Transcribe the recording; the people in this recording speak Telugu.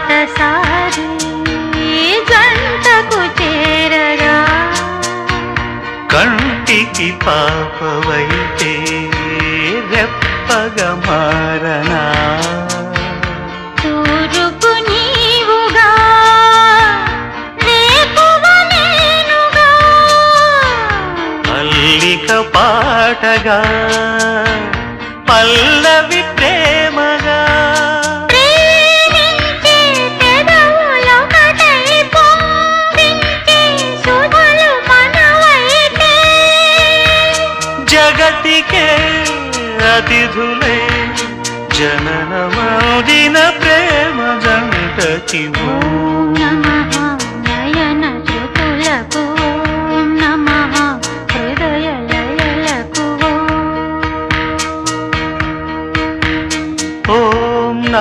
బాటసారి జంటకు చేరగా కంటికి పాపవైతే రెప్పగా మారనా తూరుపు నీవుగా రేపువ నేనుగా అల్లిక పాటగా పల్లవి ప్రేమగా ప్రేమించే పెదవులొకటై పొంగించే సుధలు మనవైతే జగతికే అతిథులే జననమౌదిన ప్రేమ జంటకి